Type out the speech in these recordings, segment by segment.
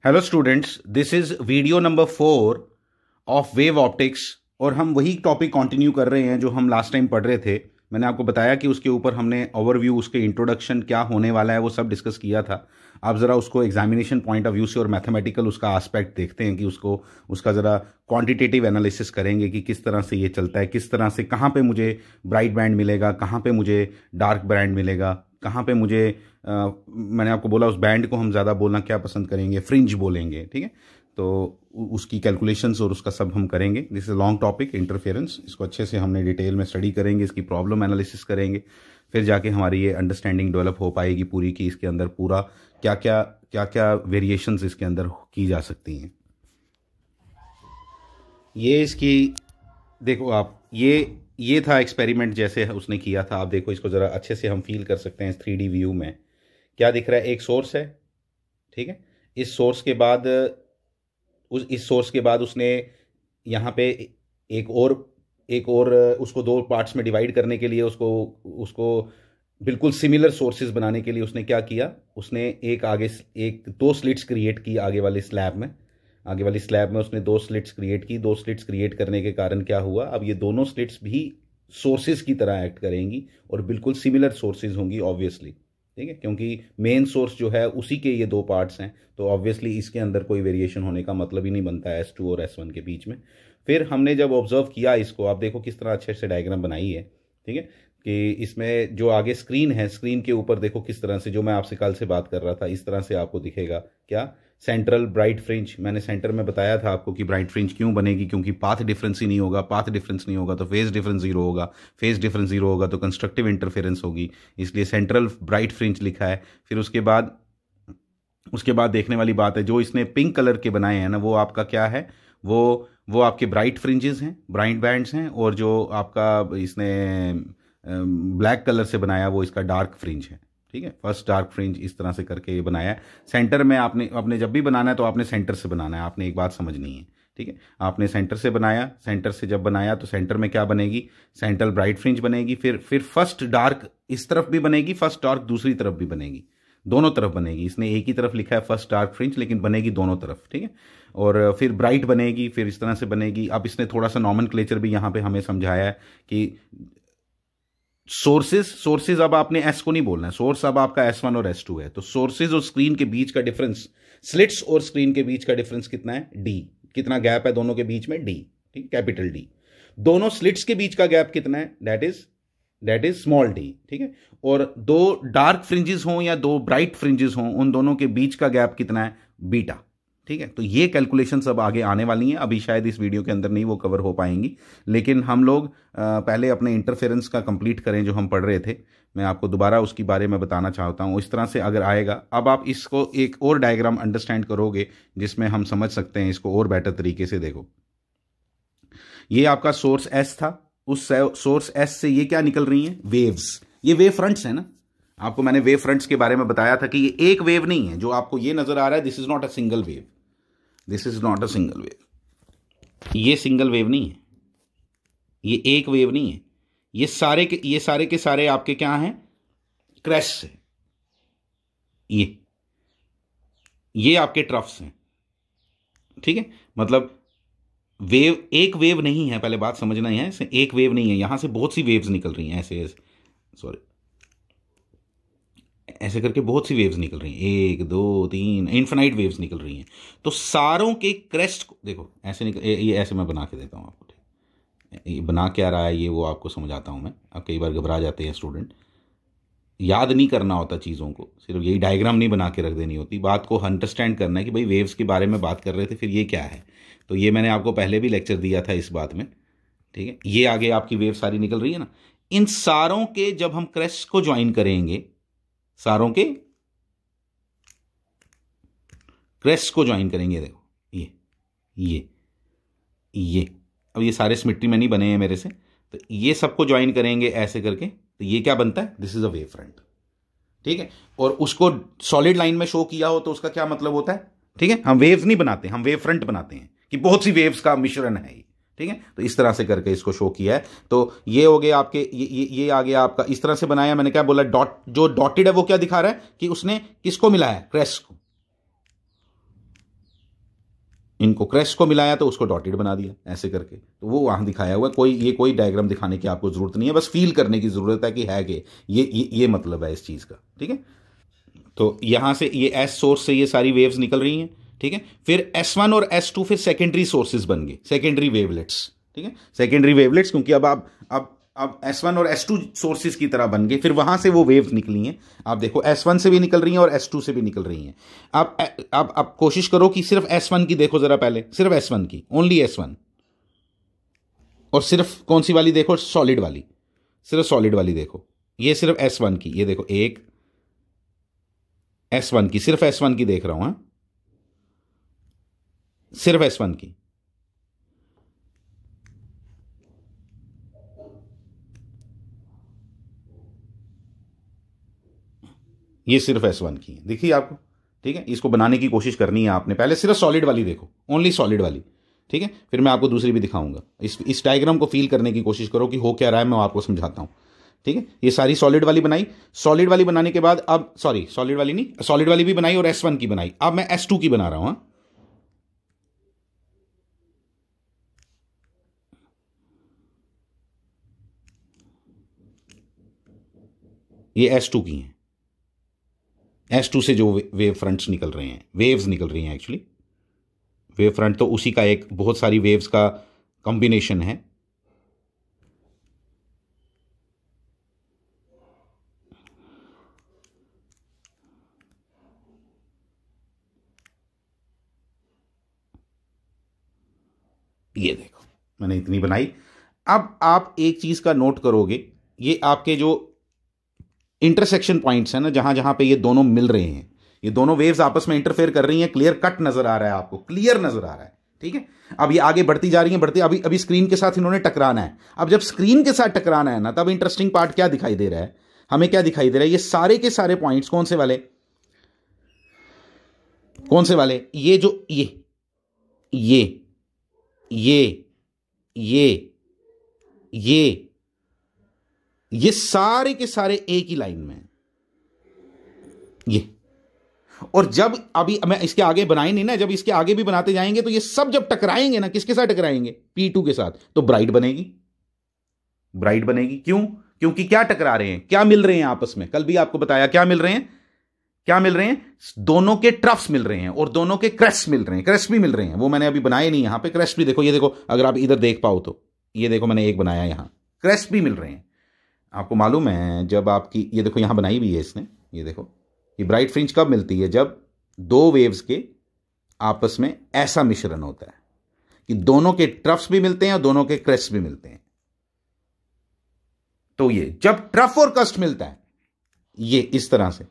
Hello students, this is video number 4 of wave optics और हम वही टॉपिक कंटिन्यू कर रहे हैं जो हम लास्ट टाइम पढ़ रहे थे। मैंने आपको बताया कि उसके ऊपर हमने ओवरव्यू, उसके इंट्रोडक्शन क्या होने वाला है वो सब डिस्कस किया था। आप ज़रा उसको एग्जामिनेशन पॉइंट ऑफ व्यू से और मैथमेटिकल उसका एस्पेक्ट देखते हैं कि उसका ज़रा क्वांटिटेटिव एनालिसिस करेंगे कि किस तरह से ये चलता है, किस तरह से, कहाँ पे मुझे ब्राइट बैंड मिलेगा, कहाँ पे मुझे डार्क बैंड मिलेगा, कहाँ पे मुझे मैंने आपको बोला उस बैंड को हम ज़्यादा बोलना क्या पसंद करेंगे, फ्रिंज बोलेंगे। ठीक है, तो उसकी कैलकुलेशंस और उसका सब हम करेंगे। This is long topic, interference. इसको अच्छे से हमने डिटेल में स्टडी करेंगे, इसकी प्रॉब्लम एनालिसिस करेंगे, फिर जाके हमारी ये अंडरस्टैंडिंग डेवलप हो पाएगी पूरी कि इसके अंदर पूरा क्या क्या वेरिएशंस इसके अंदर की जा सकती हैं। ये इसकी देखो आप, ये था एक्सपेरिमेंट जैसे उसने किया था। आप देखो इसको ज़रा अच्छे से हम फील कर सकते हैं 3D व्यू में। क्या दिख रहा है? एक सोर्स है, ठीक है। इस सोर्स के बाद इस सोर्स के बाद उसने यहाँ पे एक और उसको दो पार्ट्स में डिवाइड करने के लिए उसको बिल्कुल सिमिलर सोर्सेज बनाने के लिए उसने क्या किया, उसने एक दो स्लिट्स क्रिएट की आगे वाली स्लैब में उसने दो स्लिट्स क्रिएट की। दो स्लिट्स क्रिएट करने के कारण क्या हुआ, अब ये दोनों स्लिट्स भी सोर्सेज की तरह एक्ट करेंगी और बिल्कुल सिमिलर सोर्सेज होंगी ऑब्वियसली। ठीक है, क्योंकि मेन सोर्स जो है उसी के ये दो पार्ट्स हैं, तो ऑब्वियसली इसके अंदर कोई वेरिएशन होने का मतलब ही नहीं बनता है S2 और S1 के बीच में। फिर हमने जब ऑब्जर्व किया इसको, आप देखो किस तरह अच्छे से डायग्राम बनाई है। ठीक है, कि इसमें जो आगे स्क्रीन है, स्क्रीन के ऊपर देखो किस तरह से, जो मैं आपसे कल से बात कर रहा था, इस तरह से आपको दिखेगा क्या, सेंट्रल ब्राइट फ्रिंज। मैंने सेंटर में बताया था आपको कि ब्राइट फ्रिंज क्यों बनेगी, क्योंकि पाथ डिफरेंस ही नहीं होगा। पाथ डिफरेंस नहीं होगा तो फेज डिफरेंस जीरो होगा, फेज डिफरेंस जीरो होगा तो कंस्ट्रक्टिव इंटरफेरेंस होगी, इसलिए सेंट्रल ब्राइट फ्रिंज लिखा है। फिर उसके बाद देखने वाली बात है, जो इसने पिंक कलर के बनाए हैं ना, वो आपका क्या है, वो आपके ब्राइट फ्रिंजेस हैं, ब्राइट बैंड्स हैं, और जो आपका इसने ब्लैक कलर से बनाया वो इसका डार्क फ्रिंज है। ठीक है, फर्स्ट डार्क फ्रिंज इस तरह से करके ये बनाया है। सेंटर में आपने जब भी बनाना है तो आपने सेंटर से बनाना है, आपने एक बात समझनी है। ठीक है, आपने सेंटर से बनाया, सेंटर से जब बनाया तो सेंटर में क्या बनेगी, सेंट्रल ब्राइट फ्रिंज बनेगी। फिर फर्स्ट डार्क इस तरफ भी बनेगी, फर्स्ट डार्क दूसरी तरफ भी बनेगी, दोनों तरफ बनेगी। इसने एक ही तरफ लिखा है फर्स्ट डार्क फ्रिंज, लेकिन बनेगी दोनों तरफ। ठीक है, और फिर ब्राइट बनेगी, फिर इस तरह से बनेगी। अब इसने थोड़ा सा नॉमेनक्लेचर भी यहां पे हमें समझाया है कि सोर्सेज अब आपने S को नहीं बोलना है, सोर्स अब आपका S1 और S2 है। तो सोर्सेज और स्क्रीन के बीच का डिफरेंस, स्लिट्स और स्क्रीन के बीच का डिफरेंस कितना है, D। कितना गैप है दोनों के बीच में, D। ठीक, कैपिटल D। दोनों स्लिट्स के बीच का गैप कितना है, दैट इज स्मॉल d। ठीक है, और दो डार्क फ्रिंजेस हों या दो ब्राइट फ्रिंजेस हों, उन दोनों के बीच का गैप कितना है, बीटा। ठीक है, तो ये कैलकुलेशन सब आगे आने वाली हैं, अभी शायद इस वीडियो के अंदर नहीं वो कवर हो पाएंगी, लेकिन हम लोग पहले अपने इंटरफेरेंस का कंप्लीट करें जो हम पढ़ रहे थे। मैं आपको दोबारा उसके बारे में बताना चाहता हूं। इस तरह से अगर आएगा, अब आप इसको एक और डायग्राम अंडरस्टैंड करोगे जिसमें हम समझ सकते हैं इसको और बेटर तरीके से। देखो, ये आपका सोर्स S था, उस सोर्स S से ये क्या निकल रही हैं, वेव्स। ये वेव फ्रंट्स है ना, आपको मैंने वेव फ्रंट्स के बारे में बताया था कि ये एक वेव नहीं है जो आपको ये नजर आ रहा है, this is not a single wave, this is not a single wave. ये सिंगल वेव नहीं है, ये एक वेव नहीं है, ये सारे के सारे आपके क्या हैं, क्रेस्ट है। ये आपके ट्रफ्स हैं। ठीक है, मतलब वेव एक वेव नहीं है, पहले बात समझना है, एक वेव नहीं है, यहां से बहुत सी वेव्स निकल रही हैं, ऐसे करके बहुत सी वेव्स निकल रही हैं, 1 2 3 इन्फिनाइट वेव्स निकल रही हैं। तो सारों के क्रेस्ट को देखो ऐसे निकल, ये ऐसे मैं बना के देता हूं आपको। ये बना क्या रहा है ये वो आपको समझाता हूं मैं। अब कई बार घबरा जाते हैं स्टूडेंट, याद नहीं करना होता चीज़ों को, सिर्फ यही डायग्राम नहीं बना के रख देनी होती, बात को अंडरस्टैंड करना है कि भाई वेव्स के बारे में बात कर रहे थे, फिर ये क्या है। तो ये मैंने आपको पहले भी लेक्चर दिया था इस बात में। ठीक है, ये आगे आपकी वेव सारी निकल रही है ना, इन सारों के जब हम क्रेस्ट को ज्वाइन करेंगे, सारों के क्रेस्ट को ज्वाइन करेंगे, देखो ये अब ये सारे सिमेट्री में नहीं बने हैं मेरे से, तो ये सबको ज्वाइन करेंगे ऐसे करके, तो ये क्या बनता है, this is a wave front. ठीक है, और उसको सॉलिड लाइन में शो किया हो तो उसका क्या मतलब होता है। ठीक है, हम वेव्स नहीं बनाते, हम वेव फ्रंट बनाते हैं कि बहुत सी वेव्स का मिश्रण है ये। ठीक है, तो इस तरह से करके इसको शो किया है। तो ये हो गया आपके, ये आ गया आपका, इस तरह से बनाया। मैंने क्या बोला, डॉट, जो डॉटेड है वो क्या दिखा रहा है कि उसने किसको मिला है, क्रेस्ट को। इनको क्रेस्ट को मिलाया तो उसको डॉटेड बना दिया ऐसे करके, तो वो वहां दिखाया हुआ। कोई डायग्राम दिखाने की आपको जरूरत नहीं है, बस फील करने की जरूरत है कि है कि ये मतलब है इस चीज का। ठीक है, तो यहां से ये एस सोर्स से ये सारी वेव्स निकल रही हैं। ठीक है, फिर S1 और S2 फिर सेकेंडरी सोर्सेज बन गए, सेकेंडरी वेवलेट्स। ठीक है, सेकेंडरी वेवलेट्स, क्योंकि अब S1 और S2 सोर्सेज की तरह बन गए, फिर वहां से वो वेव्स निकली हैं। आप देखो S1 से भी निकल रही हैं और S2 से भी निकल रही हैं। आप कोशिश करो कि सिर्फ S1 की देखो जरा, पहले सिर्फ S1 की, ओनली S1, और सिर्फ कौन सी वाली देखो, सॉलिड वाली, सिर्फ सॉलिड वाली देखो। ये सिर्फ S1 की, ये देखो एक S1 की, सिर्फ S1 की देख रहा हूं, सिर्फ S1 की। ये सिर्फ S1 की है, देखिए आपको। ठीक है, इसको बनाने की कोशिश करनी है आपने, पहले सिर्फ सॉलिड वाली देखो, ओनली सॉलिड वाली। ठीक है, फिर मैं आपको दूसरी भी दिखाऊंगा। इस डायग्राम को फील करने की कोशिश करो कि हो क्या रहा है, मैं आपको समझाता हूं। ठीक है, ये सारी सॉलिड वाली बनाई, सॉलिड वाली बनाने के बाद अब सॉलिड वाली नहीं, सॉलिड वाली भी बनाई और S1 की बनाई। अब मैं S2 की बना रहा हूं। ये S2 की हैं, S2 से जो वेव फ्रंट्स निकल रहे हैं, वेव्स निकल रही हैं एक्चुअली। वेव फ्रंट तो उसी का एक बहुत सारी वेव्स का कॉम्बिनेशन है। ये देखो मैंने इतनी बनाई। अब आप एक चीज का नोट करोगे, ये आपके जो इंटरसेक्शन पॉइंट्स हैं ना, जहां जहां पे ये दोनों मिल रहे हैं, ये दोनों वेव्स आपस में इंटरफेयर कर रही हैं, क्लियर कट नजर आ रहा है आपको, क्लियर नजर आ रहा है। ठीक है, अब ये आगे बढ़ती जा रही है, अभी स्क्रीन के साथ इन्होंने टकराना है। अब जब स्क्रीन के साथ टकराना है ना, तब इंटरेस्टिंग पार्ट क्या दिखाई दे रहा है हमें, क्या दिखाई दे रहा है, ये सारे के सारे पॉइंट्स कौन से वाले, कौन से वाले, ये जो ये ये ये ये सारे के सारे एक ही लाइन में ये। और जब अभी मैं इसके आगे बनाए नहीं ना, जब इसके आगे भी बनाते जाएंगे तो ये सब जब टकराएंगे ना, किसके साथ टकराएंगे, P2 के साथ, तो ब्राइट बनेगी। ब्राइट बनेगी क्यों, क्योंकि क्या टकरा रहे हैं, क्या मिल रहे हैं आपस में, कल भी आपको बताया क्या मिल रहे हैं, क्या मिल रहे हैं, दोनों के ट्रफ्स मिल रहे हैं और दोनों के क्रेस्ट मिल रहे हैं, क्रेस्ट भी मिल रहे हैं। वो मैंने अभी बनाए नहीं, यहां पे क्रेस्ट भी देखो, ये देखो, अगर आप इधर देख पाओ तो ये देखो, मैंने एक बनाया, यहां क्रेस्ट भी मिल रहे हैं। आपको मालूम है, जब आपकी ये देखो यहां बनाई भी है इसने, ये देखो, ये ब्राइट फ्रिंज कब मिलती है, जब दो वेव्स के आपस में ऐसा मिश्रण होता है कि दोनों के ट्रफ्स भी मिलते हैं और दोनों के क्रेस्ट भी मिलते हैं। तो ये जब ट्रफ और कस्ट मिलता है, ये इस तरह से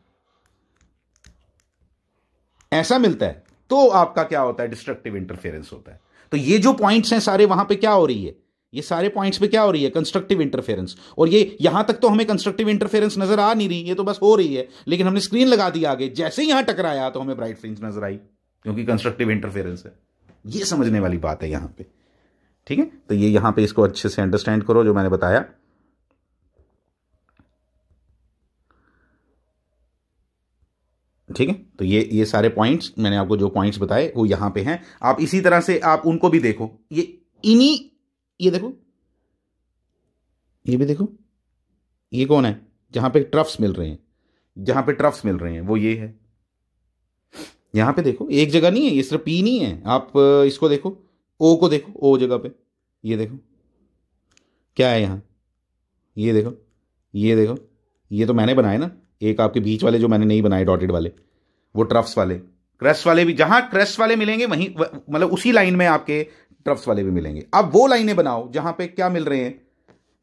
ऐसा मिलता है, तो आपका क्या होता है, डिस्ट्रक्टिव इंटरफेरेंस होता है। तो ये जो पॉइंट्स हैं सारे, वहां पे क्या हो रही है, ये सारे पॉइंट्स पे क्या हो रही है, कंस्ट्रक्टिव इंटरफेरेंस। और ये यहां तक तो हमें कंस्ट्रक्टिव इंटरफेरेंस नजर आ नहीं रही, ये तो बस हो रही है, लेकिन हमने स्क्रीन लगा दी आगे, जैसे ही यहां टकराया तो हमें ब्राइट फ्रिंज नजर आई, क्योंकि कंस्ट्रक्टिव इंटरफेरेंस है। ये समझने वाली बात है यहां पे। ठीक है, तो ये यहां पे इसको अच्छे से अंडरस्टैंड करो जो मैंने बताया। ठीक है, तो ये सारे पॉइंट्स मैंने आपको जो पॉइंट्स बताए वो यहां पे हैं। आप इसी तरह से आप उनको भी देखो, ये देखो, ये भी देखो, ये कौन है, जहां पे ट्रफ्स मिल रहे हैं, जहां पे ट्रफ्स मिल रहे हैं वो ये है। यहां पे देखो, एक जगह नहीं है, ये सिर्फ P नहीं है, आप इसको देखो, O को देखो, O जगह पे ये देखो क्या है यहां, ये देखो, ये देखो, ये तो मैंने बनाए ना, एक आपके बीच वाले जो मैंने नहीं बनाए डॉटेड वाले, वो ट्रफ्स वाले, क्रेस्ट वाले भी, जहां क्रेस्ट वाले मिलेंगे वहीं, मतलब उसी लाइन में आपके ट्रफ्स वाले भी मिलेंगे। अब वो लाइनें बनाओ जहां पे क्या मिल रहे हैं।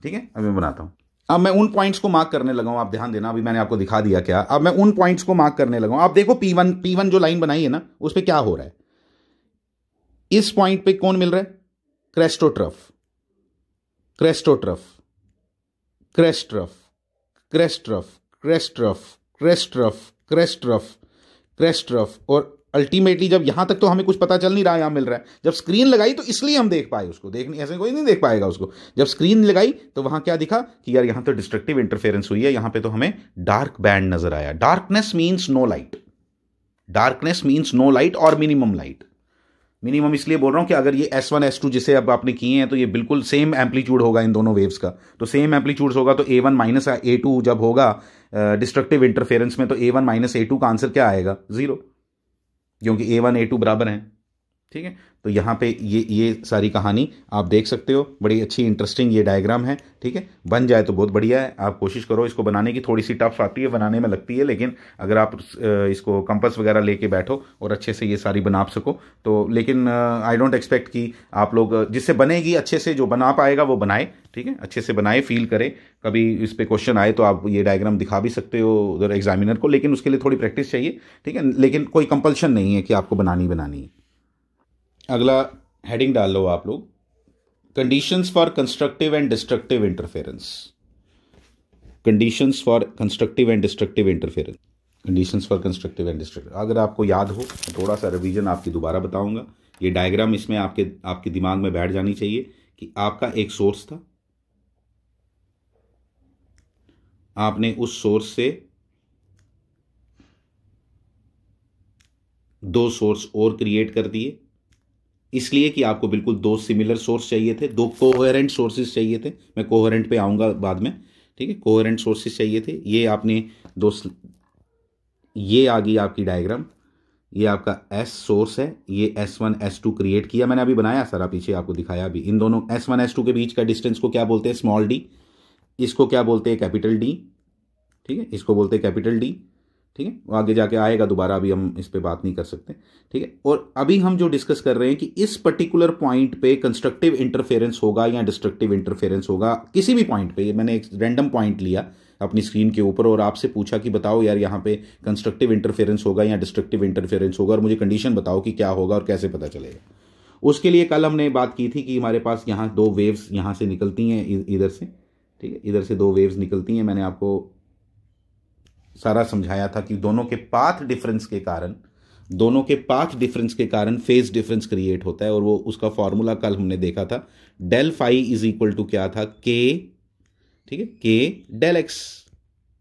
ठीक है, अब मैं बनाता हूं, अब मैं उन पॉइंट्स को मार्क करने लगा हूं, आप ध्यान देना, अभी मैंने आपको दिखा दिया क्या, अब मैं उन पॉइंट्स को मार्क करने लगा हूं। आप देखो P1 जो लाइन बनाई है ना, उस पर क्या हो रहा है, इस पॉइंट पे कौन मिल रहा है, क्रेस्टोट्रफ, क्रेस्टोट्रफ, क्रेस्ट्रफ, क्रेस्ट्रफ, क्रेस्ट्रफ, क्रेस्ट्रफ, क्रेस्ट्रफ, क्रेस्ट्रफ, और अल्टीमेटली जब यहां तक तो हमें कुछ पता चल नहीं रहा, यहां मिल रहा है, जब स्क्रीन लगाई तो इसलिए हम देख पाए उसको, देखने ऐसे कोई नहीं देख पाएगा उसको। जब स्क्रीन लगाई तो वहां क्या दिखा कि यार यहां तो डिस्ट्रक्टिव इंटरफेरेंस हुई है, यहां पे तो हमें डार्क बैंड नजर आया। Darkness means no light, darkness means no light और मिनिमम लाइट। मिनिमम इसलिए बोल रहा हूं कि अगर ये S1 S2 जिसे अब आपने किए हैं तो ये बिल्कुल सेम एम्पलीट्यूड होगा इन दोनों वेव्स का, तो सेम एम्पलीट्यूड होगा तो A1 माइनस A2 जब होगा डिस्ट्रक्टिव इंटरफेरेंस में, तो A1 माइनस A2 का आंसर क्या आएगा? 0, क्योंकि A1 A2 बराबर हैं। ठीक है, तो यहाँ पे ये सारी कहानी आप देख सकते हो, बड़ी अच्छी इंटरेस्टिंग ये डायग्राम है। ठीक है, बन जाए तो बहुत बढ़िया है, आप कोशिश करो इसको बनाने की। थोड़ी सी टफ आती है, बनाने में लगती है, लेकिन अगर आप इसको कंपास वगैरह लेके बैठो और अच्छे से ये सारी बना सको तो, लेकिन आई डोंट एक्सपेक्ट कि आप लोग जिससे बनेगी अच्छे से, जो बना पाएगा वो बनाए। ठीक है, अच्छे से बनाए, फील करें। कभी इस पे क्वेश्चन आए तो आप ये डायग्राम दिखा भी सकते हो उधर एग्जामिनर को, लेकिन उसके लिए थोड़ी प्रैक्टिस चाहिए। ठीक है, लेकिन कोई कंपल्शन नहीं है कि आपको बनानी है। अगला हेडिंग डाल लो आप लोग, conditions for constructive and destructive interference. Conditions for constructive and destructive interference. Conditions for constructive and destructive, अगर आपको याद हो, थोड़ा सा रिवीजन आपकी दोबारा बताऊंगा। ये डायग्राम इसमें आपके दिमाग में बैठ जानी चाहिए कि आपका एक सोर्स था, आपने उस सोर्स से 2 सोर्स और क्रिएट कर दिए, इसलिए कि आपको बिल्कुल 2 सिमिलर सोर्स चाहिए थे, 2 कोहेरेंट सोर्सेज चाहिए थे। मैं कोहेरेंट पे आऊंगा बाद में। ठीक है, कोहेरेंट सोर्सेज चाहिए थे। ये आपने ये आ गई आपकी डायग्राम, ये आपका S सोर्स है, ये S1 S2 क्रिएट किया मैंने, अभी बनाया सारा, पीछे आपको दिखाया भी। इन दोनों S1 S2 के बीच का डिस्टेंस को क्या बोलते हैं? Small d। इसको क्या बोलते हैं? Capital D। ठीक है, इसको बोलते हैं कैपिटल D। ठीक है, वो आगे जाके आएगा दोबारा, अभी हम इस पे बात नहीं कर सकते। ठीक है, और अभी हम जो डिस्कस कर रहे हैं कि इस पर्टिकुलर पॉइंट पे कंस्ट्रक्टिव इंटरफेरेंस होगा या डिस्ट्रक्टिव इंटरफेरेंस होगा, किसी भी पॉइंट पे। मैंने एक रैंडम पॉइंट लिया अपनी स्क्रीन के ऊपर और आपसे पूछा कि बताओ यार यहाँ पे कंस्ट्रक्टिव इंटरफेरेंस होगा या डिस्ट्रक्टिव इंटरफेरेंस होगा, और मुझे कंडीशन बताओ कि क्या होगा और कैसे पता चलेगा। उसके लिए कल हमने बात की थी कि हमारे पास यहाँ 2 वेव्स यहाँ से निकलती हैं, इधर से। ठीक है, इधर से 2 वेव्स निकलती हैं। मैंने आपको सारा समझाया था कि दोनों के पाथ डिफरेंस के कारण फेज डिफरेंस क्रिएट होता है, और वो उसका फॉर्मूला कल हमने देखा था। Del phi is equal to क्या था? के। ठीक है, के डेल एक्स।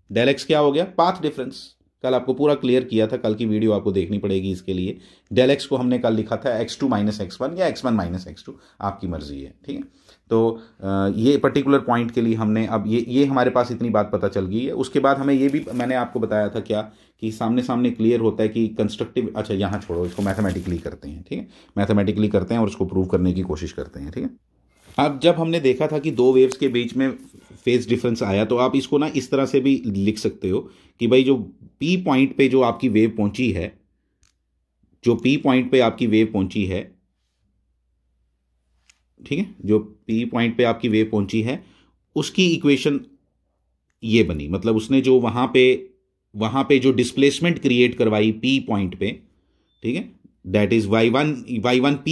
डेल एक्स क्या हो गया? Path difference. कल आपको पूरा क्लियर किया था, कल की वीडियो आपको देखनी पड़ेगी इसके लिए। डेल एक्स को हमने कल लिखा था x2 माइनस x1 या x1 माइनस x2, आपकी मर्जी है। ठीक है, तो ये पर्टिकुलर पॉइंट के लिए हमने अब ये हमारे पास इतनी बात पता चल गई है। उसके बाद हमें ये भी मैंने आपको बताया था क्या, कि सामने सामने क्लियर होता है कि कंस्ट्रक्टिव, अच्छा यहाँ छोड़ो, इसको मैथमेटिकली करते हैं। ठीक है, मैथमेटिकली करते हैं और उसको प्रूव करने की कोशिश करते हैं। ठीक है, अब जब हमने देखा था कि 2 वेव्स के बीच में फेज डिफरेंस आया, तो आप इसको ना इस तरह से भी लिख सकते हो कि भाई जो P पॉइंट पे जो आपकी वेव पहुंची है, जो P पॉइंट पे आपकी वेव पहुंची है, ठीक है, जो P पॉइंट पे आपकी वेव पहुंची है, उसकी इक्वेशन ये बनी। मतलब उसने जो वहां पे जो डिस्प्लेसमेंट क्रिएट करवाई P पॉइंट पे, ठीक है, दैट इज y1 p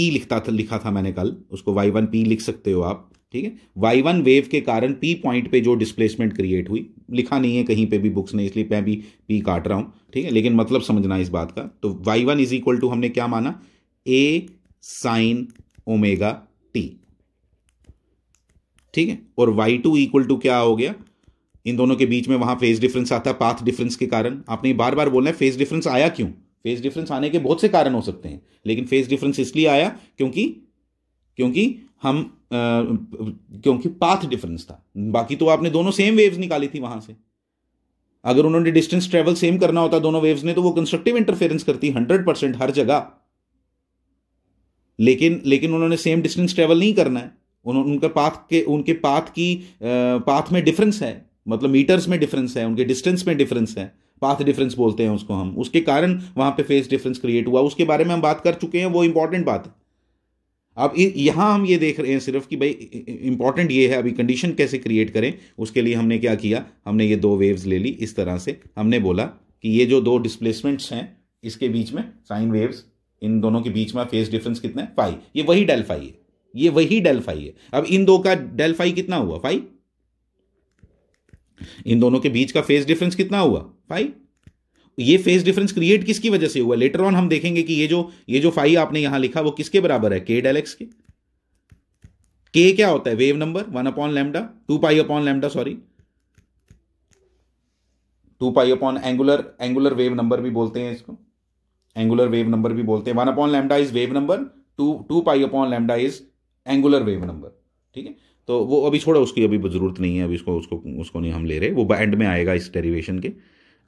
लिखा था मैंने कल, उसको y1 p लिख सकते हो आप। ठीक है, y1 वेव के कारण P पॉइंट पे जो डिस्प्लेसमेंट क्रिएट हुई, लिखा नहीं है कहीं पे भी बुक्स ने, इसलिए मैं भी P काट रहा हूं। ठीक है, लेकिन मतलब समझना इस बात का। तो y1 इज इक्वल टू हमने क्या माना? a sin omega t। ठीक है, और y2 इक्वल टू क्या हो गया? इन दोनों के बीच में वहां फेज डिफरेंस आता है पाथ डिफरेंस के कारण। आपने बार बार बोलना है फेज डिफरेंस आया क्यों? फेज डिफरेंस आने के बहुत से कारण हो सकते हैं, लेकिन फेज डिफरेंस इसलिए आया क्योंकि पाथ डिफरेंस था। बाकी तो आपने दोनों सेम वेव्स निकाली थी वहां से। अगर उन्होंने डिस्टेंस ट्रेवल सेम करना होता दोनों वेव्स ने, तो वो कंस्ट्रक्टिव इंटरफेरेंस करती 100% हर जगह। लेकिन उन्होंने सेम डिस्टेंस ट्रेवल नहीं करना है। उनके पाथ में डिफरेंस है, मतलब मीटर्स में डिफरेंस है, उनके डिस्टेंस में डिफरेंस है, पाथ डिफरेंस बोलते हैं उसको हम। उसके कारण वहां पे फेज डिफरेंस क्रिएट हुआ, उसके बारे में हम बात कर चुके हैं, वो इंपॉर्टेंट बात है। अब यहां हम ये देख रहे हैं सिर्फ कि भाई इंपॉर्टेंट ये है, अभी कंडीशन कैसे क्रिएट करें। उसके लिए हमने क्या किया, हमने ये 2 वेव्स ले ली इस तरह से। हमने बोला कि ये जो 2 डिस्प्लेसमेंट्स हैं, इसके बीच में साइन वेव्स, इन दोनों के बीच में फेज डिफरेंस कितना है? फाई। ये वही डेल फाई है, ये वही डेल फाई है। अब इन 2 का डेल फाई कितना हुआ? फाई। इन दोनों के बीच का फेज डिफरेंस कितना हुआ? फाई। ये फेज डिफरेंस क्रिएट किसकी वजह से हुआ? लेटर ऑन हम देखेंगे कि ये जो फाई आपने यहां लिखा वो किसके बराबर है? के डेल एक्स के। के क्या होता है? Wave number 1 upon lambda, 2 pi upon lambda, sorry 2 pi upon angular wave number भी बोलते हैं इसको, एंगुलर वेव नंबर भी बोलते हैं। 1 upon lambda is wave number, two pi upon lambda is angular wave number, ठीक है। तो वो अभी छोड़ो, उसकी अभी जरूरत नहीं है, अभी उसको नहीं हम ले रहे, वो एंड में आएगा इस डेरिवेशन के।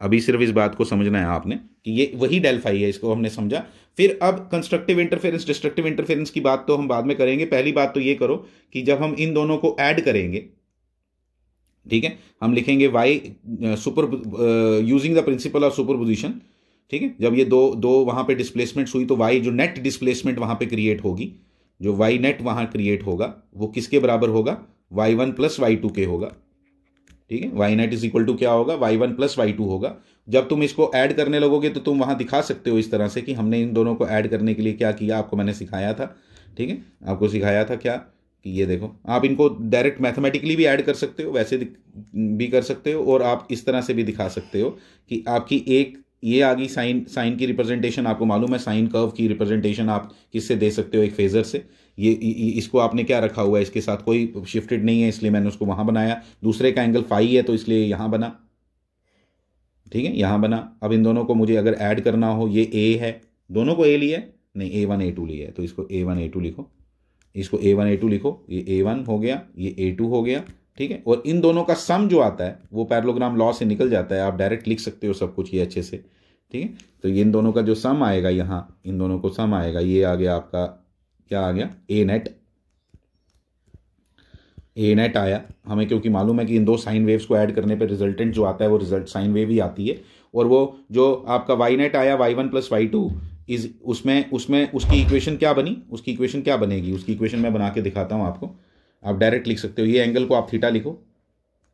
अभी सिर्फ इस बात को समझना है आपने कि ये वही डेल फाई है, इसको हमने समझा। फिर अब कंस्ट्रक्टिव इंटरफेरेंस डिस्ट्रक्टिव इंटरफेरेंस की बात तो हम बाद में करेंगे। पहली बात तो ये करो कि जब हम इन दोनों को ऐड करेंगे, ठीक है, हम लिखेंगे y super using the principle of superposition, ठीक है। जब ये दो दो वहां पे डिस्प्लेसमेंट हुई तो वाई जो नेट डिस्प्लेसमेंट वहां पे क्रिएट होगी, जो वाई नेट वहां क्रिएट होगा वो किसके बराबर होगा, y1 प्लस y2 के होगा, ठीक है। Y net is equal to क्या होगा, y1 प्लस y2 होगा। जब तुम इसको ऐड करने लगोगे तो तुम वहां दिखा सकते हो इस तरह से कि हमने इन दोनों को ऐड करने के लिए क्या किया, आपको मैंने सिखाया था, ठीक है। आपको सिखाया था क्या कि ये देखो, आप इनको डायरेक्ट मैथमेटिकली भी ऐड कर सकते हो, वैसे भी कर सकते हो, और आप इस तरह से भी दिखा सकते हो कि आपकी एक ये आ गई साइन की रिप्रेजेंटेशन। आपको मालूम है साइन कर्व की रिप्रेजेंटेशन आप किससे दे सकते हो, एक फेजर से। ये इसको आपने क्या रखा हुआ है, इसके साथ कोई शिफ्टेड नहीं है, इसलिए मैंने उसको वहां बनाया। दूसरे का एंगल फाई है तो इसलिए यहां बना, ठीक है, यहां बना। अब इन दोनों को मुझे अगर ऐड करना हो, ये ए है, दोनों को ए लिया है, नहीं A1 A2 लिया है, तो इसको A1 A2 लिखो, इसको A1 A2 लिखो, ये A1 हो गया, ये A2 हो गया, ठीक है। और इन दोनों का सम जो आता है वो पैरेललोग्राम लॉ से निकल जाता है, आप डायरेक्ट लिख सकते हो सब कुछ ये अच्छे से, ठीक है। तो ये इन दोनों का जो सम आएगा, यहाँ इन दोनों को सम आएगा, ये आ गया आपका, क्या आ गया, ए नेट आया हमें, क्योंकि मालूम है कि इन दो साइन वेव्स को ऐड करने पे रिजल्टेंट जो आता है वो रिजल्ट साइन वेव ही आती है। और वो जो आपका वाई नेट आया y1 प्लस y2 इज उसमें उसमें उसकी इक्वेशन क्या बनी, उसकी इक्वेशन क्या बनेगी, उसकी इक्वेशन मैं बना के दिखाता हूं आपको। आप डायरेक्ट लिख सकते हो, ये एंगल को आप थीटा लिखो,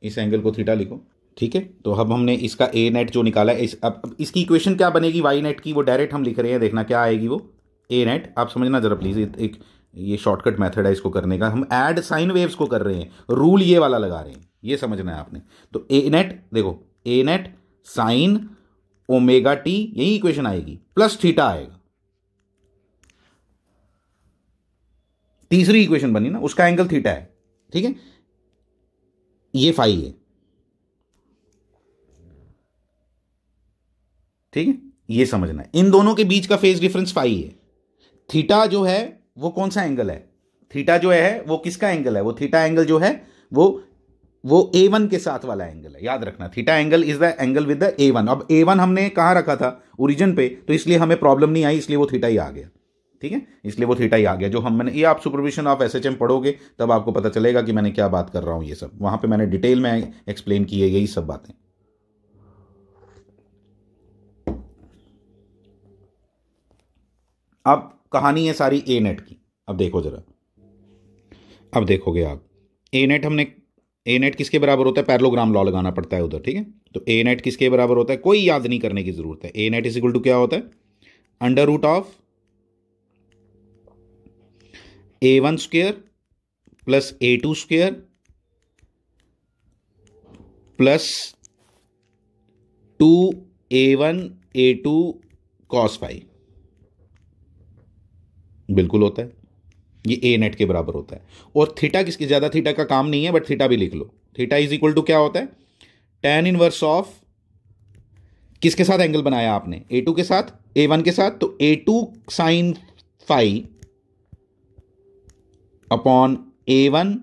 इस एंगल को थीटा लिखो, ठीक है। तो अब हमने इसका ए नेट जो निकाला है, अब इसकी इक्वेशन क्या बनेगी वाई नेट की, वो डायरेक्ट हम लिख रहे हैं, देखना क्या आएगी वो ए नेट। आप समझना जरा प्लीज, एक ये शॉर्टकट मेथड है इसको करने का, हम ऐड साइन वेव्स को कर रहे हैं, रूल ये वाला लगा रहे हैं, ये समझना है आपने। तो ए नेट देखो, ए नेट साइन ओमेगा टी, यही इक्वेशन आएगी, प्लस थीटा आएगा। तीसरी इक्वेशन बनी ना, उसका एंगल थीटा है, ठीक है, ये फाई है, ठीक है, ये समझना है। इन दोनों के बीच का फेज डिफरेंस फाई है। थीटा जो है वो कौन सा एंगल है, थीटा जो है वो किसका एंगल है, वो थीटा एंगल जो है वो A1 के साथ वाला एंगल है, याद रखना। Theta angle is the angle with the A1। अब A1 हमने कहां रखा था, ओरिजिन पे, तो इसलिए हमें प्रॉब्लम नहीं आई, इसलिए वो थीटा ही आ गया, ठीक है, इसलिए वो थीटा ही आ गया। जो मैंने ये, आप सुपरविजन ऑफ SHM पढ़ोगे तब आपको पता चलेगा कि मैंने क्या बात कर रहा हूं, ये सब वहां पे मैंने डिटेल में एक्सप्लेन की है यही सब बातें। अब कहानी है सारी ए नेट की। अब देखो जरा, अब देखोगे आप, ए नेट किसके बराबर होता है, पैरेललोग्राम लॉ लगाना पड़ता है उधर, ठीक है। तो ए नेट किसके बराबर होता है, कोई याद नहीं करने की जरूरत है। A net is equal to क्या होता है, under root of A1 square plus A2 square plus 2A1 A2 cos phi, बिल्कुल होता है, ये ए नेट के बराबर होता है। और थीटा किसकी, ज्यादा थीटा का काम नहीं है, बट थीटा भी लिख लो। थीटा इज इक्वल टू क्या होता है, tan इनवर्स ऑफ, किसके साथ एंगल बनाया आपने, A2 के साथ, A1 के साथ, तो A2 sine phi upon A1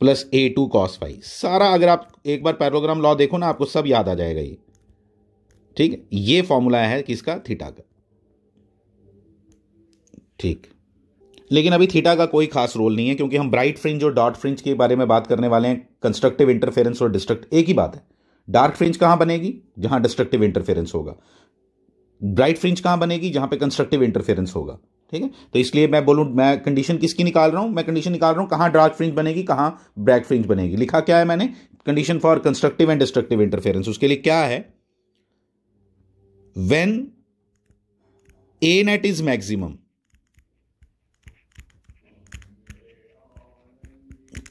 plus A2 cos phi. सारा अगर आप एक बार पैरेललोग्राम लॉ देखो ना, आपको सब याद आ जाएगा ये, ठीक है। ये फॉर्मूला है किसका, थीटा का, ठीक। लेकिन अभी थीटा का कोई खास रोल नहीं है, क्योंकि हम ब्राइट फ्रिंज और डॉट फ्रिंज के बारे में बात करने वाले हैं। कंस्ट्रक्टिव इंटरफेरेंस और डिस्ट्रक्ट एक ही बात है। डार्क फ्रिंज कहां बनेगी, जहां डिस्ट्रक्टिव इंटरफेरेंस होगा। ब्राइट फ्रिंज कहां बनेगी, जहां पे कंस्ट्रक्टिव इंटरफेरेंस होगा, ठीक है। तो इसलिए मैं बोलूं, मैं कंडीशन किसकी निकाल रहा हूं, मैं कंडीशन निकाल रहा हूं कहां डार्क फ्रिंज बनेगी, कहां ब्राइट फ्रिंज बनेगी। लिखा क्या है मैंने, condition for constructive and destructive interference. उसके लिए क्या है, when A net is maximum,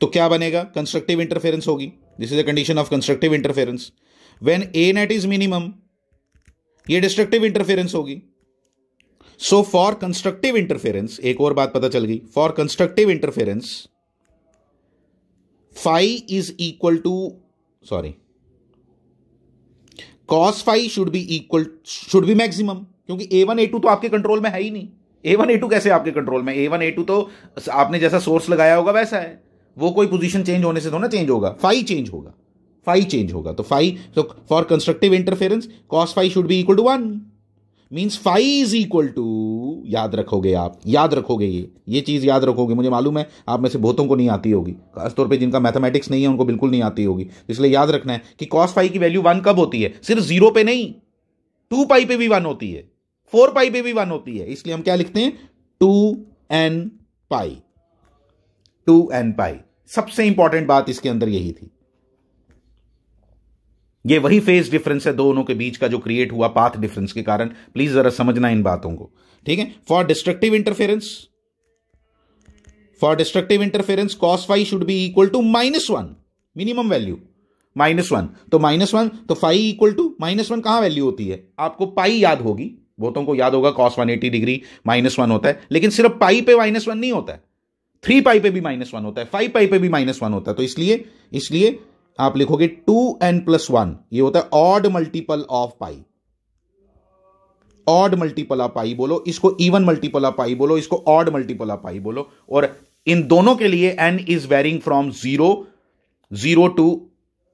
तो क्या बनेगा, कंस्ट्रक्टिव इंटरफेरेंस होगी। This is a condition of constructive interference. When A net is minimum, ये डिस्ट्रक्टिव इंटरफेरेंस होगी। सो फॉर कंस्ट्रक्टिव इंटरफेरेंस, एक और बात पता चल गई, for constructive interference phi is equal to, sorry, cos phi should be maximum, क्योंकि A1 A2 तो आपके कंट्रोल में है ही नहीं। A1 A2 कैसे आपके कंट्रोल में? A1 A2 तो आपने जैसा सोर्स लगाया होगा वैसा है, वो कोई पोजीशन चेंज होने से थोड़ा चेंज होगा, फाई चेंज होगा, फाई चेंज होगा। तो फाई, तो for constructive interference cos phi should be equal to 1, means phi is equal to, याद रखोगे आप, याद रखोगे, ये चीज याद रखोगे। मुझे मालूम है आप में से बहुतों को नहीं आती होगी, खासतौर पे जिनका मैथमेटिक्स नहीं है उनको बिल्कुल नहीं आती होगी, इसलिए याद रखना है कि कॉस फाई की वैल्यू 1 कब होती है? सिर्फ 0 पे नहीं, 2 पाई पे भी 1 होती है, 4 पाई पे भी 1 होती है। इसलिए हम क्या लिखते हैं? 2n पाई, 2n पाई। सबसे इंपॉर्टेंट बात इसके अंदर यही थी। ये वही फेज डिफरेंस है दोनों के बीच का जो क्रिएट हुआ पाथ डिफरेंस के कारण। प्लीज जरा समझना इन बातों को, ठीक है? For destructive interference, for destructive interference cos phi should be equal to -1, minimum value -1। तो -1, तो फाई इक्वल टू -1 कहां वैल्यू होती है? आपको पाई याद होगी, बहुतों को याद होगा cos 180 डिग्री -1 होता है, लेकिन सिर्फ पाई पे -1 नहीं होता है, 3 पाई पे भी -1 होता है, 5 पाई पे भी -1 होता है। तो इसलिए आप लिखोगे 2n+1, ये होता है odd multiple of pi. Odd multiple of pi बोलो इसको, इवन मल्टीपल ऑफ पाई बोलो इसको, ऑड मल्टीपल ऑफ पाई बोलो। और इन दोनों के लिए n is varying from 0 to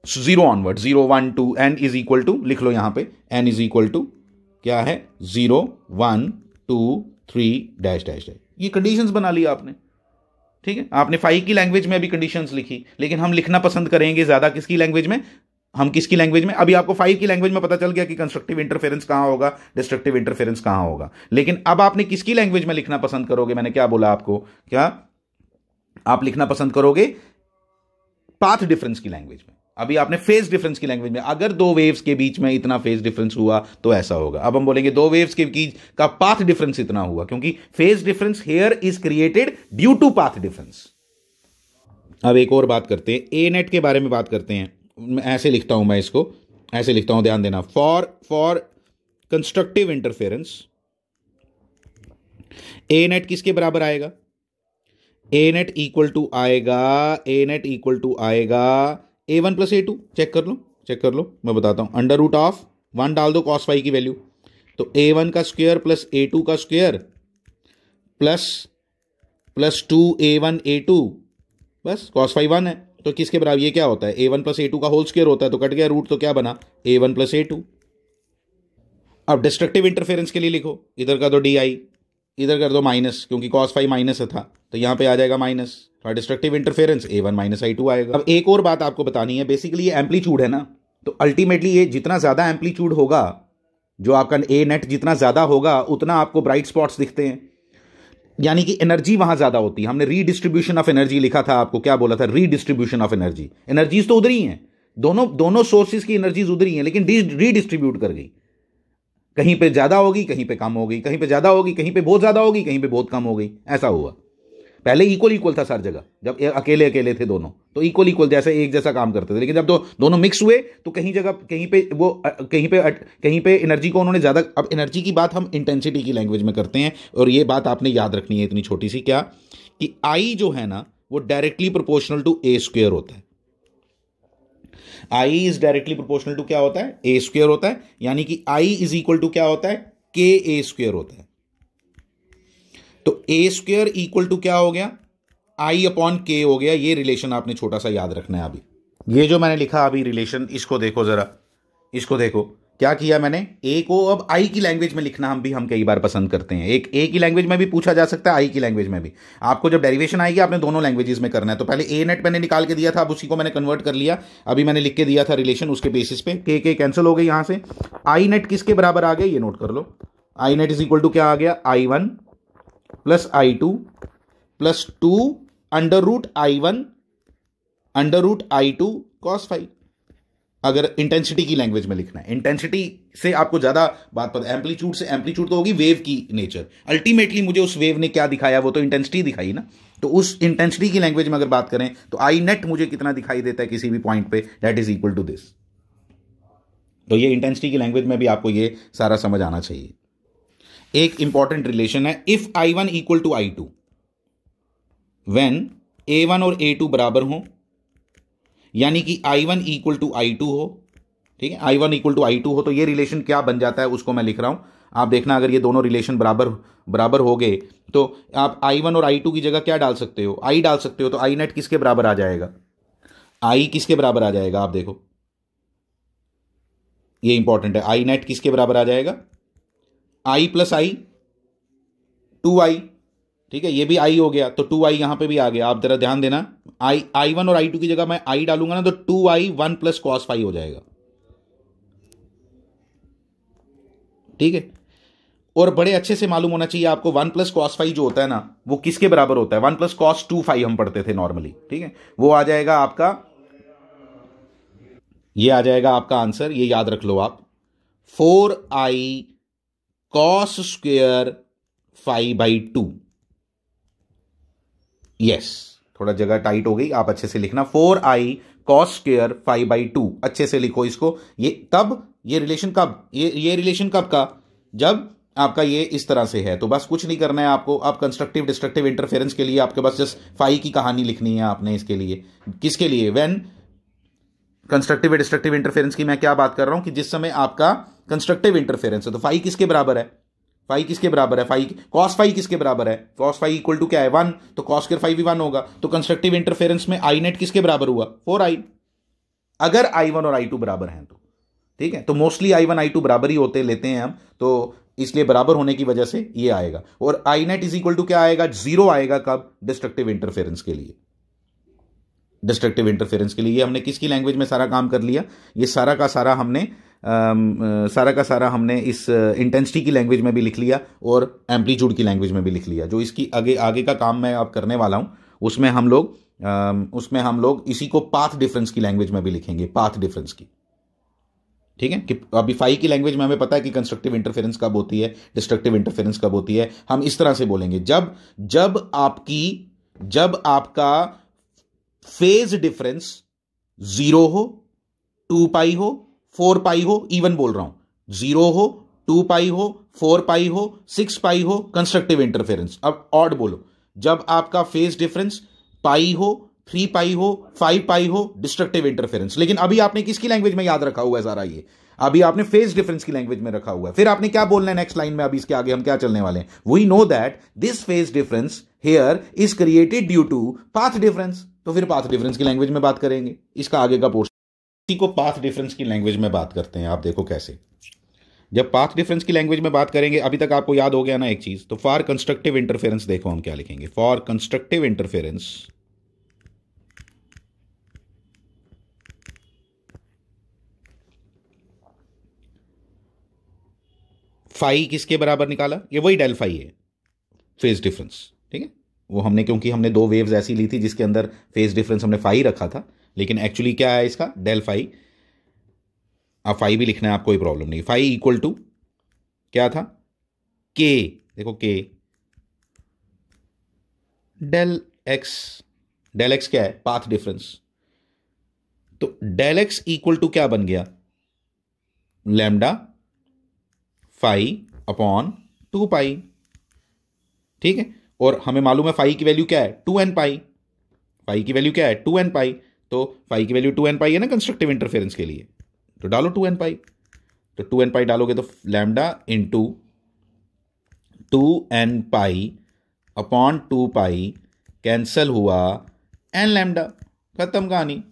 0 onward, 0 1 2, n is equal to, लिख लो यहां पे, n इज इक्वल टू क्या है? 0 1 2 3 डैश डैश डैश। ये कंडीशंस बना लिया आपने, ठीक है? आपने फाई की लैंग्वेज में भी कंडीशंस लिखी, लेकिन हम लिखना पसंद करेंगे ज्यादा किसकी लैंग्वेज में? हम किसकी लैंग्वेज में? अभी आपको फाई की लैंग्वेज में पता चल गया कि कंस्ट्रक्टिव इंटरफेरेंस कहां होगा, डिस्ट्रक्टिव इंटरफेरेंस कहां होगा, लेकिन अब आपने किसकी लैंग्वेज में लिखना पसंद करोगे? मैंने क्या बोला आपको? क्या आप लिखना पसंद करोगे? पाथ डिफरेंस की लैंग्वेज में। अभी आपने फेज डिफरेंस की लैंग्वेज में, अगर दो वेव्स के बीच में इतना फेज डिफरेंस हुआ तो ऐसा होगा। अब हम बोलेंगे दो वेव्स के बीच का पाथ डिफरेंस इतना हुआ, क्योंकि phase difference here is created due to path difference. अब एक और बात करते हैं, ए नेट के बारे में बात करते हैं। ऐसे लिखता हूं मैं इसको, ऐसे लिखता हूं, ध्यान देना। For constructive interference A net किसके बराबर आएगा? ए नेट इक्वल टू आएगा, ए नेट इक्वल टू आएगा A1 + A2। चेक कर लो, मैं बताता हूं। अंडर रूट ऑफ 1 डाल दो cos फाई की वैल्यू, तो A1 का स्क्वायर प्लस A2 का स्क्वायर प्लस 2A1 A2, बस cos फाई 1 है तो किसके बराबर? ये क्या होता है? A1 + A2 का होल स्क्वायर होता है, तो कट गया रूट, तो क्या बना? A1 + A2। अब डिस्ट्रक्टिव इंटरफेरेंस के लिए लिखो, इधर कर दो DI, इधर कर दो माइनस, क्योंकि cos फाई माइनस था तो यहां पे आ जाएगा minus. Destructive interference A1 - I2 आएगा। अब एक और बात आपको बतानी है, बेसिकली ये एम्पलीट्यूड है ना, तो अल्टीमेटली ये जितना ज्यादा एम्पलीट्यूड होगा, जो आपका ए नेट जितना ज्यादा होगा, उतना आपको ब्राइट स्पॉट्स दिखते हैं, यानी कि एनर्जी वहां ज्यादा होती है। हमने रीडिस्ट्रीब्यूशन ऑफ एनर्जी लिखा था, आपको क्या बोला था? Redistribution of energy. एनर्जीज तो उधर ही हैं, दोनों सोर्सेज की एनर्जीज उधर ही हैं, लेकिन रीडिस्ट्रीब्यूट कर गई। कहीं पे ज्यादा होगी, कहीं पे कम हो गई, कहीं पे ज्यादा होगी, कहीं पे बहुत ज्यादा होगी, कहीं पे बहुत कम हो गई, ऐसा हुआ। पहले इक्वल था सर जगह, जब अकेले थे दोनों तो इक्वल जैसे एक जैसा काम करते थे, लेकिन जब दोनों मिक्स हुए तो कहीं जगह कहीं पे एनर्जी को उन्होंने ज्यादा। अब एनर्जी की बात हम इंटेंसिटी की लैंग्वेज में करते हैं, और ये बात आपने याद रखनी है इतनी छोटी सी, क्या कि आई जो है ना वो डायरेक्टली प्रोपोर्शनल टू A² होता है। I is directly proportional to क्या होता है? A² होता है, यानी कि आई इज इक्वल टू क्या होता है? KA² होता है। तो A² इक्वल टू क्या हो गया? I/K हो गया। ये रिलेशन आपने छोटा सा याद रखना है। अभी ये जो मैंने लिखा अभी रिलेशन, इसको देखो जरा, इसको देखो क्या किया मैंने। ए को अब आई की लैंग्वेज में लिखना हम कई बार पसंद करते हैं। एक ए की लैंग्वेज में भी पूछा जा सकता है, आई की लैंग्वेज में भी। आपको जब डेरिवेशन आएगी आपने दोनों लैंग्वेजेस में करना है। तो पहले ए नेट मैंने निकाल के दिया था, अब उसी को मैंने कन्वर्ट कर लिया। अभी मैंने लिख के दिया था रिलेशन, उसके बेसिस पे के कैंसिल हो गई यहां से। आई नेट किसके बराबर आ गया? ये नोट कर लो। आई नेट इज इक्वल टू क्या आ गया? I1 + I2 + 2 √I1 √I2 cos phi. अगर इंटेंसिटी की लैंग्वेज में लिखना है, इंटेंसिटी से आपको ज्यादा बात पता, एम्पलीट्यूड से, एम्पलीट्यूड तो होगी वेव की नेचर। अल्टीमेटली मुझे उस वेव ने क्या दिखाया, वो तो इंटेंसिटी दिखाई ना। तो उस इंटेंसिटी की लैंग्वेज में अगर बात करें तो आई नेट मुझे कितना दिखाई देता है किसी भी पॉइंट पे, that is equal to this. तो ये इंटेंसिटी की लैंग्वेज में भी आपको ये सारा समझ आना चाहिए। एक इंपॉर्टेंट रिलेशन है, if I1 = I2 when A1 और A2 बराबर हो, यानी कि I1 = I2 हो, ठीक है, I1 = I2 हो, तो ये रिलेशन क्या बन जाता है उसको मैं लिख रहा हूं। आप देखना अगर ये दोनों रिलेशन बराबर बराबर हो गए तो आप I1 और I2 की जगह क्या डाल सकते हो, आई डाल सकते हो। तो आई नेट किसके बराबर आ जाएगा, आई किसके बराबर आ जाएगा, आप देखो ये इंपॉर्टेंट है। आई नेट किसके बराबर आ जाएगा, आई प्लस आई, 2i। ठीक है, ये भी आई हो गया तो 2i यहां पे भी आ गया। आप जरा ध्यान देना, I1 और I2 की जगह मैं आई डालूंगा ना तो 2i 1 प्लस कॉस फाई हो जाएगा। ठीक है, और बड़े अच्छे से मालूम होना चाहिए आपको 1 प्लस कॉस फाई जो होता है ना वो किसके बराबर होता है, 1 प्लस कॉस 2 फाई हम पढ़ते थे नॉर्मली। ठीक है, वो आ जाएगा आपका, ये आ जाएगा आपका आंसर, ये याद रख लो आप, 4i cos square phi by 2। Yes, थोड़ा जगह टाइट हो गई, आप अच्छे से लिखना 4i cos square phi by 2, अच्छे से लिखो इसको। ये तब, ये रिलेशन कब, ये रिलेशन कब का, जब आपका ये इस तरह से है। तो बस कुछ नहीं करना है आपको, आप कंस्ट्रक्टिव डिस्ट्रक्टिव इंटरफेरेंस के लिए आपके पास जस्ट फाई की कहानी लिखनी है आपने इसके लिए। किसके लिए, व्हेन कंस्ट्रक्टिव डिस्ट्रक्टिव इंटरफेरेंस की मैं क्या बात कर रहा हूं कि जिस समय आपका कंस्ट्रक्टिव इंटरफेरेंस है तो फाई किसके बराबर है, फाई किसके बराबर है, फाई कॉस फाई किसके बराबर है, कॉस फाई इक्वल टू क्या है 1, तो कॉस स्क्वायर फाई भी 1 होगा। तो कंस्ट्रक्टिव इंटरफेरेंस में आई नेट किसके बराबर हुआ, 4i, अगर I1 और I2 बराबर हैं तो। ठीक है, तो मोस्टली I1 I2 बराबर ही होते लेते हैं हम, तो इसलिए बराबर होने की वजह से ये आएगा। और आई नेट इज इक्वल टू क्या आएगा, 0 आएगा कब, डिस्ट्रक्टिव इंटरफेरेंस के लिए। डिस्ट्रक्टिव इंटरफेरेंस के लिए हमने किसकी लैंग्वेज में सारा काम कर लिया, ये सारा का सारा हमने इस इंटेंसिटी की लैंग्वेज में भी लिख लिया और एम्पलीट्यूड की लैंग्वेज में भी लिख लिया। जो इसकी आगे आगे का काम मैं अब करने वाला हूं उसमें हम लोग इसी को पाथ डिफरेंस की लैंग्वेज में भी लिखेंगे, पाथ डिफरेंस की। ठीक है, कि अभी फाई की लैंग्वेज में हमें पता है कि कंस्ट्रक्टिव इंटरफेरेंस कब होती है, डिस्ट्रक्टिव इंटरफेरेंस कब होती है। हम इस तरह से बोलेंगे, जब आपका फेज डिफरेंस 0 हो, 2 पाई हो, 4 पाई हो, इवन बोल रहा हूं, 0 हो, 2 पाई हो, 4 पाई हो, 6 पाई हो, कंस्ट्रक्टिव इंटरफेरेंस। अब ऑड बोलो, जब आपका फेज डिफरेंस पाई हो, 3 पाई हो, 5 पाई हो, डिस्ट्रक्टिव इंटरफेरेंस। लेकिन अभी आपने किसकी लैंग्वेज में याद रखा हुआ है सारा ये, अभी आपने फेज डिफरेंस की लैंग्वेज में रखा हुआ है। फिर आपने क्या बोलना है नेक्स्ट लाइन में, अभी इसके आगे हम क्या चलने वाले हैं, we know that this phase difference here is created due to path difference. तो फिर पाथ डिफरेंस की लैंग्वेज में बात करेंगे, इसका आगे का पोर्शन इसी को पाथ डिफरेंस की लैंग्वेज में बात करते हैं। आप देखो कैसे, जब पाथ डिफरेंस की लैंग्वेज में बात करेंगे, अभी तक आपको याद हो गया ना एक चीज, तो फॉर कंस्ट्रक्टिव इंटरफेरेंस देखो हम क्या लिखेंगे, फॉर कंस्ट्रक्टिव इंटरफेरेंस फाई किसके बराबर निकाला, ये वही डेल फाई है, फेज डिफरेंस। ठीक है, वो हमने क्योंकि हमने 2 वेव्स ऐसी ली थी जिसके अंदर फेज डिफरेंस हमने फाई रखा था, लेकिन एक्चुअली क्या है इसका, डेल फाई। अब फाई भी लिखना है आप, कोई प्रॉब्लम नहीं। फाई इक्वल टू क्या था, के, देखो के डेल एक्स, डेल एक्स क्या है, पाथ डिफरेंस। तो डेल एक्स इक्वल टू क्या बन गया, लैम्डा फाई अपॉन 2 पाई। ठीक है, और हमें मालूम है फाई की वैल्यू क्या है, 2n पाई, फाई की वैल्यू क्या है 2n पाई, तो फाई की वैल्यू 2n पाई है ना कंस्ट्रक्टिव इंटरफेरेंस के लिए, तो डालो 2n पाई। तो 2n पाई डालोगे तो लैम्डा इंटू 2n पाई अपॉन 2 पाई, कैंसल हुआ n लैम्डा, खत्म कहानी।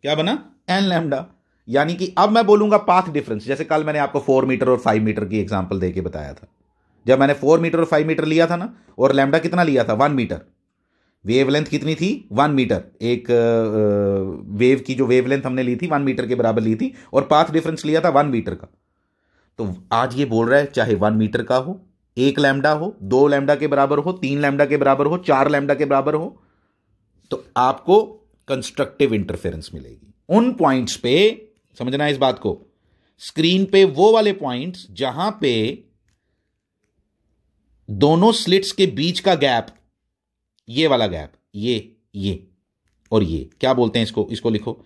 क्या बना, n लैम्डा। यानी कि अब मैं बोलूंगा पाथ डिफरेंस, जैसे कल मैंने आपको 4 मीटर और 5 मीटर की एग्जांपल देके बताया था। जब मैंने 4 मीटर और 5 मीटर लिया था ना, और लैम्डा कितना लिया था, 1 मीटर, वेवलेंथ कितनी थी 1 मीटर, एक वेव की जो वेवलेंथ हमने ली थी 1 मीटर के बराबर ली थी, और पाथ डिफरेंस लिया था 1 मीटर का। तो आज ये बोल रहा है चाहे 1 मीटर का हो, 1 लैम्डा हो, 2 लैम्डा के बराबर हो, 3 लैम्डा के बराबर हो, 4 लैम्डा के बराबर हो, तो आपको कंस्ट्रक्टिव इंटरफेरेंस मिलेगी उन पॉइंट्स पे। समझना है इस बात को, स्क्रीन पे वो वाले पॉइंट्स जहां पे दोनों स्लिट्स के बीच का गैप, ये वाला गैप, ये और ये क्या बोलते हैं इसको, इसको लिखो,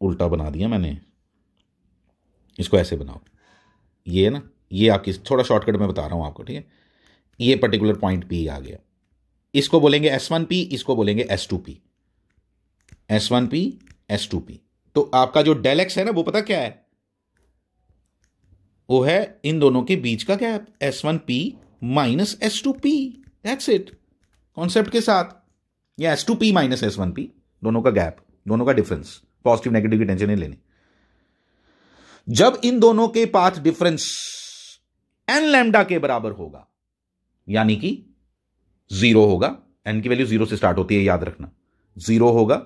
उल्टा बना दिया मैंने, इसको ऐसे बनाओ, ये ना, ये आपकी थोड़ा शॉर्टकट में बता रहा हूं आपको। ठीक है, ये पर्टिकुलर पॉइंट P आ गया, इसको बोलेंगे S1P, इसको बोलेंगे S2P, S1P S2P। तो आपका जो डेल एक्स है ना वो पता क्या है, वो है इन दोनों के बीच का gap, S1P minus S2P, that's it. Concept के साथ या S2P माइनस S1P, दोनों का गैप, दोनों का डिफरेंस, पॉजिटिव नेगेटिव की टेंशन नहीं लेनी। जब इन दोनों के पाथ डिफरेंस n लैम्डा के बराबर होगा, यानी कि 0 होगा, n की वैल्यू 0 से स्टार्ट होती है, याद रखना, 0 होगा,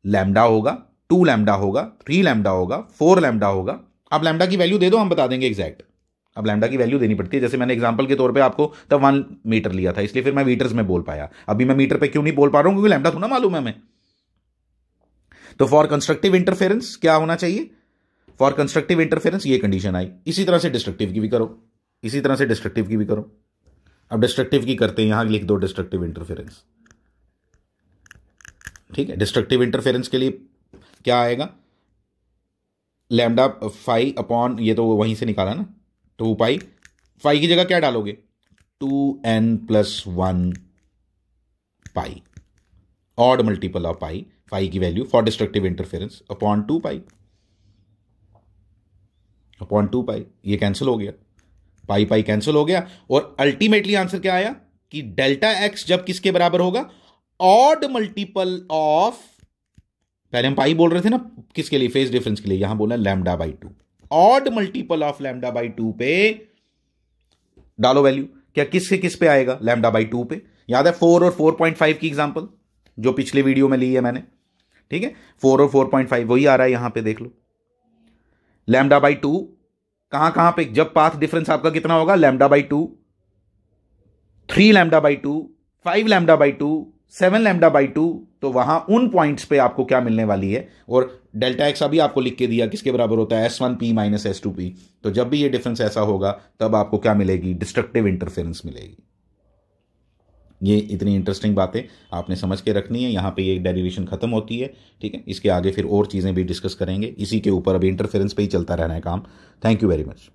लैम्डा होगा, 2 लैम्डा होगा, 3 लैम्डा होगा, 4 लैम्डा होगा। अब लैम्डा की वैल्यू दे दो, हम बता देंगे एग्जैक्ट। अब लैम्डा की वैल्यू देनी पड़ती है, जैसे मैंने एग्जांपल के तौर पे आपको तब 1 मीटर लिया था, इसलिए फिर मैं मीटर्स में बोल पाया। अभी मैं मीटर पे क्यों नहीं बोल पा रहा हूं, क्योंकि लैम्डा थोड़ा मालूम है हमें। तो फॉर कंस्ट्रक्टिव इंटरफेरेंस क्या होना चाहिए, फॉर कंस्ट्रक्टिव इंटरफेरेंस ये कंडीशन आई। इसी तरह से डिस्ट्रक्टिव की भी करो, इसी तरह से डिस्ट्रक्टिव की भी करो। अब डिस्ट्रक्टिव की करते हैं, यहां लिख दो डिस्ट्रक्टिव इंटरफेरेंस, ठीक है। डिस्ट्रक्टिव इंटरफेरेंस के लिए क्या आएगा, लैम्डा 5 अपॉन, ये तो वहीं से निकाला ना, 2 पाई, 5 की जगह क्या डालोगे, 2n+1 pi, odd multiple of pi, 5 की value for destructive interference upon 2 pi, upon 2 pi, ये कैंसिल हो गया, पाई पाई कैंसिल हो गया, और अल्टीमेटली आंसर क्या आया कि डेल्टा एक्स जब किसके बराबर होगा, ऑड मल्टीपल ऑफ, पहले हम पाई बोल रहे थे ना किसके लिए, फेज डिफरेंस के लिए, यहां बोला lambda by 2, odd multiple of lambda by 2 पे डालो वैल्यू, क्या किस से किस पे आएगा, लैम्डा बाई 2 पे। याद है 4 और 4.5 की एग्जांपल जो पिछले वीडियो में ली है मैंने, ठीक है, 4 और 4.5 वही आ रहा है यहां पे, देख लो लैम्डा बाई 2 कहां पे, जब पाथ डिफरेंस आपका कितना होगा, lambda by 2, 3 lambda by 2, 5 lambda by 2, 7 lambda by 2, तो वहां उन पॉइंट्स पे आपको क्या मिलने वाली है। और डेल्टा एक्स अभी आपको लिख के दिया किसके बराबर होता है, S1P माइनस S2P। तो जब भी ये डिफरेंस ऐसा होगा तब आपको क्या मिलेगी, डिस्ट्रक्टिव इंटरफेरेंस मिलेगी। ये इतनी इंटरेस्टिंग बातें आपने समझ के रखनी है। यहां पे ये डेरिवेशन खत्म होती है, ठीक है। इसके आगे फिर और चीजें भी डिस्कस करेंगे, इसी के ऊपर अभी इंटरफेरेंस पे ही चलता रहना है काम। Thank you very much.